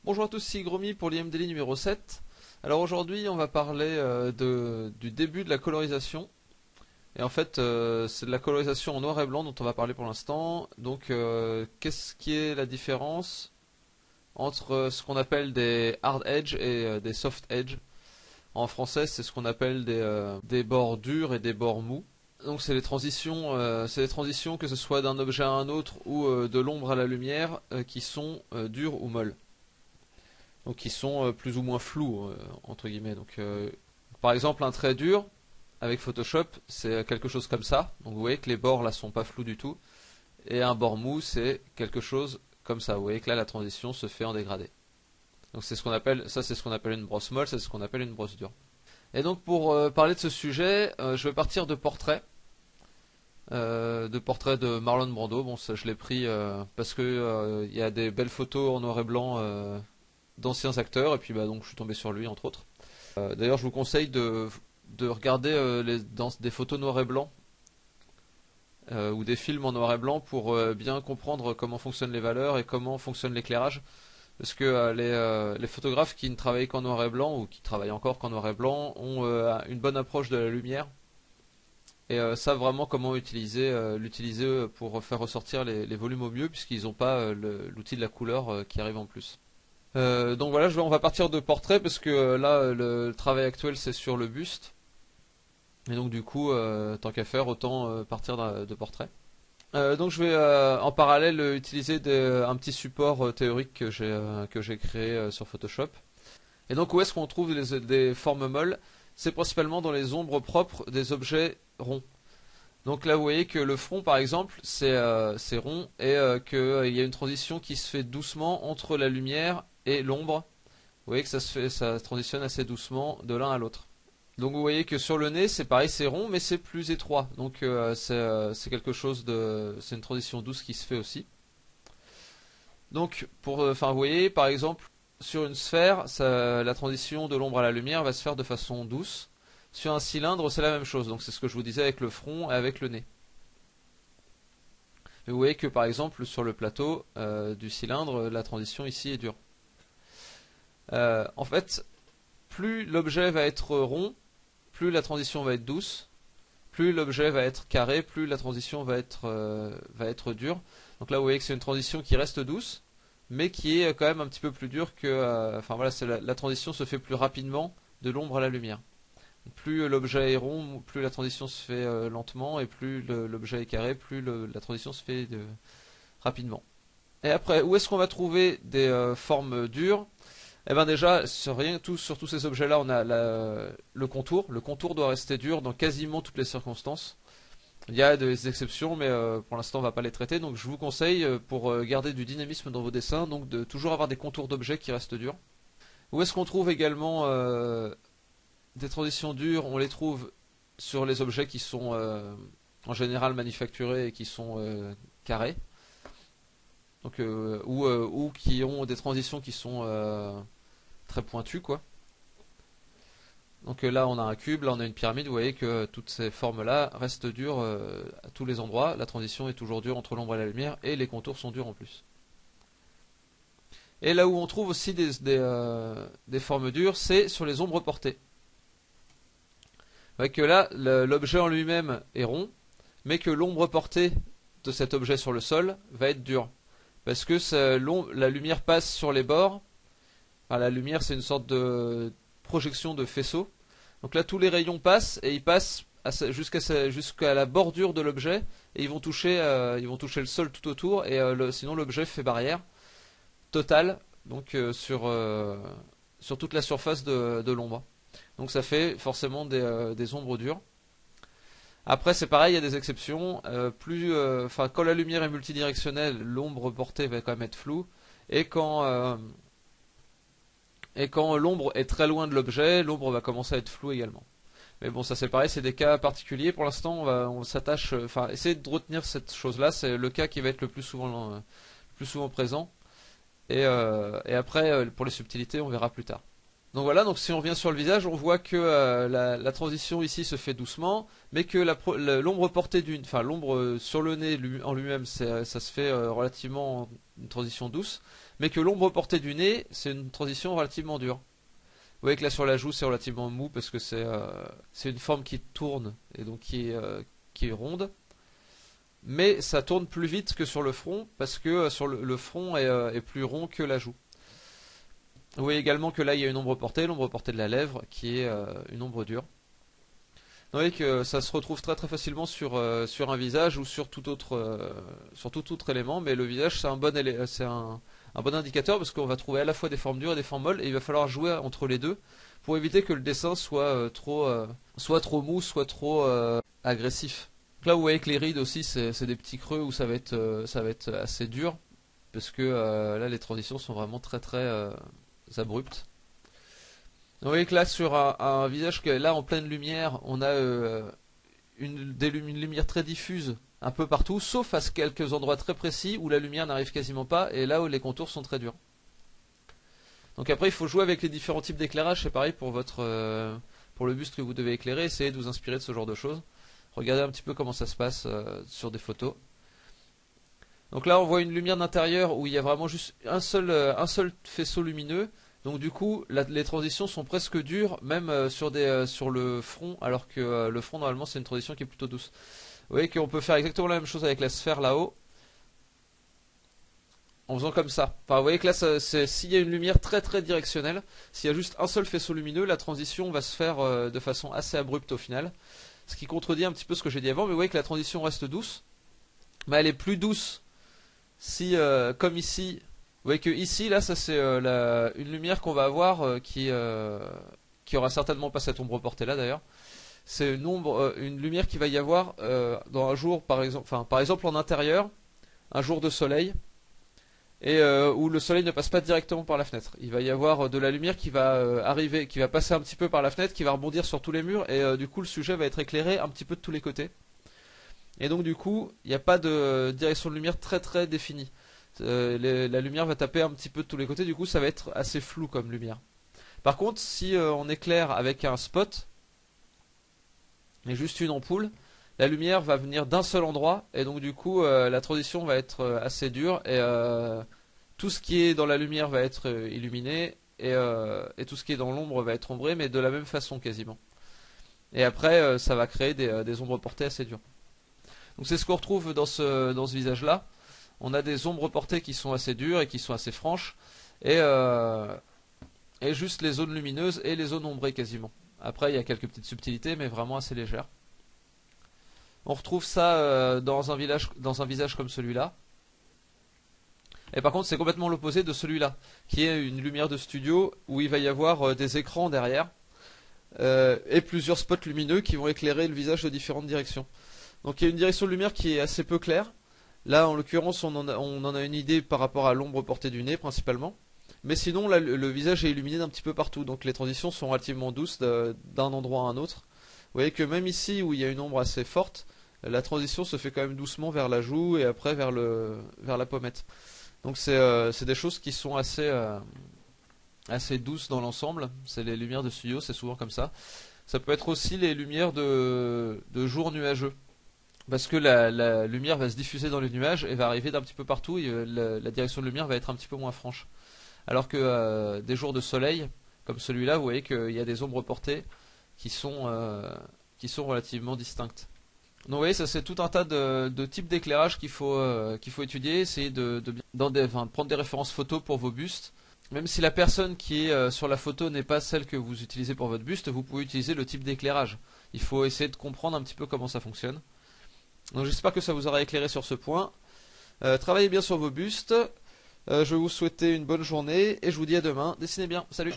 Bonjour à tous, c'est Gromy pour l'IM Daily numéro 7. Alors aujourd'hui on va parler du début de la colorisation. Et en fait c'est de la colorisation en noir et blanc dont on va parler pour l'instant. Donc qu'est-ce qui est la différence entre ce qu'on appelle des hard edge et des soft edge. En français c'est ce qu'on appelle des bords durs et des bords mous. Donc c'est les transitions que ce soit d'un objet à un autre ou de l'ombre à la lumière qui sont dures ou molles. Donc qui sont plus ou moins flous entre guillemets. Donc par exemple un trait dur avec Photoshop c'est quelque chose comme ça. Donc vous voyez que les bords là sont pas flous du tout. Et un bord mou c'est quelque chose comme ça. Vous voyez que là la transition se fait en dégradé. Donc c'est ce qu'on appelle une brosse molle, c'est ce qu'on appelle une brosse dure. Et donc pour parler de ce sujet, je vais partir de portraits de Marlon Brando. Bon ça je l'ai pris parce que il y a des belles photos en noir et blanc d'anciens acteurs et puis donc je suis tombé sur lui entre autres. D'ailleurs je vous conseille de regarder des photos noir et blanc ou des films en noir et blanc pour bien comprendre comment fonctionnent les valeurs et comment fonctionne l'éclairage. Parce que les photographes qui ne travaillent qu'en noir et blanc ou qui travaillent encore qu'en noir et blanc ont une bonne approche de la lumière et savent vraiment comment l'utiliser pour faire ressortir les volumes au mieux puisqu'ils n'ont pas l'outil de la couleur qui arrive en plus. Donc voilà, on va partir de portrait parce que là le travail actuel c'est sur le buste. Et donc du coup, tant qu'à faire, autant partir de portrait. Donc je vais en parallèle utiliser un petit support théorique que j'ai créé sur Photoshop. Et donc où est-ce qu'on trouve des formes molles? C'est principalement dans les ombres propres des objets ronds. Donc là vous voyez que le front par exemple c'est rond et qu'il y a une transition qui se fait doucement entre la lumière et l'ombre. Vous voyez que ça transitionne assez doucement de l'un à l'autre. Donc vous voyez que sur le nez c'est pareil, c'est rond mais c'est plus étroit. Donc c'est quelque chose c'est une transition douce qui se fait aussi. Donc vous voyez par exemple sur une sphère, la transition de l'ombre à la lumière va se faire de façon douce. Sur un cylindre c'est la même chose. Donc c'est ce que je vous disais avec le front et avec le nez. Et vous voyez que par exemple sur le plateau du cylindre, la transition ici est dure. En fait, plus l'objet va être rond, plus la transition va être douce, plus l'objet va être carré, plus la transition va être dure. Donc là vous voyez que c'est une transition qui reste douce, mais qui est quand même un petit peu plus dure que... Enfin voilà, la transition se fait plus rapidement de l'ombre à la lumière. Plus l'objet est rond, plus la transition se fait lentement, et plus l'objet est carré, plus la transition se fait rapidement. Et après, où est-ce qu'on va trouver des formes dures? Eh bien déjà, sur tous ces objets-là, on a le contour. Le contour doit rester dur dans quasiment toutes les circonstances. Il y a des exceptions, mais pour l'instant, on ne va pas les traiter. Donc je vous conseille, pour garder du dynamisme dans vos dessins, donc de toujours avoir des contours d'objets qui restent durs. Où est-ce qu'on trouve également des transitions dures? On les trouve sur les objets qui sont en général manufacturés et qui sont carrés. Donc, ou qui ont des transitions qui sont très pointues, quoi. Donc là on a un cube, là on a une pyramide, vous voyez que toutes ces formes là restent dures à tous les endroits, la transition est toujours dure entre l'ombre et la lumière et les contours sont durs en plus. Et là où on trouve aussi des formes dures, c'est sur les ombres portées. Vous voyez que là l'objet en lui-même est rond, mais que l'ombre portée de cet objet sur le sol va être dure. Parce que la lumière passe sur les bords. Enfin, la lumière c'est une sorte de projection de faisceau. Donc là tous les rayons passent et ils passent jusqu'à la bordure de l'objet et ils vont toucher le sol tout autour et sinon l'objet fait barrière totale donc sur toute la surface de l'ombre. Donc ça fait forcément des ombres dures. Après c'est pareil, il y a des exceptions. Quand la lumière est multidirectionnelle, l'ombre portée va quand même être floue et quand l'ombre est très loin de l'objet, l'ombre va commencer à être floue également. Mais bon, ça c'est pareil, c'est des cas particuliers. Pour l'instant, on s'attache, essayez de retenir cette chose-là. C'est le cas qui va être le plus souvent présent. Et après, pour les subtilités, on verra plus tard. Donc voilà, donc si on revient sur le visage, on voit que la transition ici se fait doucement, mais que l'ombre portée enfin l'ombre sur le nez en lui-même, ça se fait relativement une transition douce, mais que l'ombre portée du nez, c'est une transition relativement dure. Vous voyez que là sur la joue, c'est relativement mou parce que c'est une forme qui tourne et donc qui est ronde, mais ça tourne plus vite que sur le front parce que sur le front est plus rond que la joue. Vous voyez également que là il y a une ombre portée, l'ombre portée de la lèvre qui est une ombre dure. Vous voyez que ça se retrouve très très facilement sur un visage ou sur tout autre élément, mais le visage c'est un bon indicateur parce qu'on va trouver à la fois des formes dures et des formes molles et il va falloir jouer entre les deux pour éviter que le dessin soit trop mou, soit trop agressif. Donc là vous voyez que les rides aussi c'est des petits creux où ça va être assez dur parce que là les transitions sont vraiment très très abruptes. Vous voyez que là sur un visage que là en pleine lumière, on a une lumière très diffuse un peu partout, sauf à quelques endroits très précis où la lumière n'arrive quasiment pas et là où les contours sont très durs. Donc après il faut jouer avec les différents types d'éclairage, c'est pareil pour pour le buste que vous devez éclairer, essayez de vous inspirer de ce genre de choses. Regardez un petit peu comment ça se passe sur des photos. Donc là on voit une lumière d'intérieur où il y a vraiment juste un seul faisceau lumineux. Donc du coup les transitions sont presque dures même sur le front, alors que le front normalement c'est une transition qui est plutôt douce. Vous voyez qu'on peut faire exactement la même chose avec la sphère là-haut en faisant comme ça. Enfin, vous voyez que là s'il y a une lumière très très directionnelle, s'il y a juste un seul faisceau lumineux, la transition va se faire de façon assez abrupte au final, ce qui contredit un petit peu ce que j'ai dit avant. Mais vous voyez que la transition reste douce, mais elle est plus douce si comme ici. Vous voyez que ici, là, ça c'est une lumière qu'on va avoir qui aura certainement pas cette ombre portée là d'ailleurs. C'est une lumière qui va y avoir dans un jour, par exemple en intérieur, un jour de soleil, et où le soleil ne passe pas directement par la fenêtre. Il va y avoir de la lumière qui va arriver, qui va passer un petit peu par la fenêtre, qui va rebondir sur tous les murs, et du coup le sujet va être éclairé un petit peu de tous les côtés. Et donc du coup, il n'y a pas de direction de lumière très très définie. La lumière va taper un petit peu de tous les côtés, du coup ça va être assez flou comme lumière. Par contre, si on éclaire avec un spot et juste une ampoule, la lumière va venir d'un seul endroit et donc du coup la transition va être assez dure et tout ce qui est dans la lumière va être illuminé et tout ce qui est dans l'ombre va être ombré, mais de la même façon quasiment. Et après ça va créer des ombres portées assez dures. Donc c'est ce qu'on retrouve dans ce visage là. On a des ombres portées qui sont assez dures et qui sont assez franches et juste les zones lumineuses et les zones ombrées quasiment. Après il y a quelques petites subtilités mais vraiment assez légères. On retrouve ça dans un visage comme celui-là. Et par contre c'est complètement l'opposé de celui-là, qui est une lumière de studio où il va y avoir des écrans derrière et plusieurs spots lumineux qui vont éclairer le visage de différentes directions. Donc il y a une direction de lumière qui est assez peu claire. Là en l'occurrence on en a une idée par rapport à l'ombre portée du nez principalement. Mais sinon là, le visage est illuminé d'un petit peu partout, donc les transitions sont relativement douces d'un endroit à un autre. Vous voyez que même ici où il y a une ombre assez forte, la transition se fait quand même doucement vers la joue et après vers la pommette. Donc c'est des choses qui sont assez douces dans l'ensemble. C'est les lumières de studio, c'est souvent comme ça. Ça peut être aussi les lumières de jour nuageux. Parce que la lumière va se diffuser dans les nuages et va arriver d'un petit peu partout et la direction de lumière va être un petit peu moins franche. Alors que des jours de soleil, comme celui-là, vous voyez qu'il y a des ombres portées qui sont relativement distinctes. Donc vous voyez, ça c'est tout un tas de types d'éclairage qu'il faut étudier, essayer de prendre des références photos pour vos bustes. Même si la personne qui est sur la photo n'est pas celle que vous utilisez pour votre buste, vous pouvez utiliser le type d'éclairage. Il faut essayer de comprendre un petit peu comment ça fonctionne. Donc j'espère que ça vous aura éclairé sur ce point. Travaillez bien sur vos bustes. Je vais vous souhaiter une bonne journée et je vous dis à demain. Dessinez bien. Salut!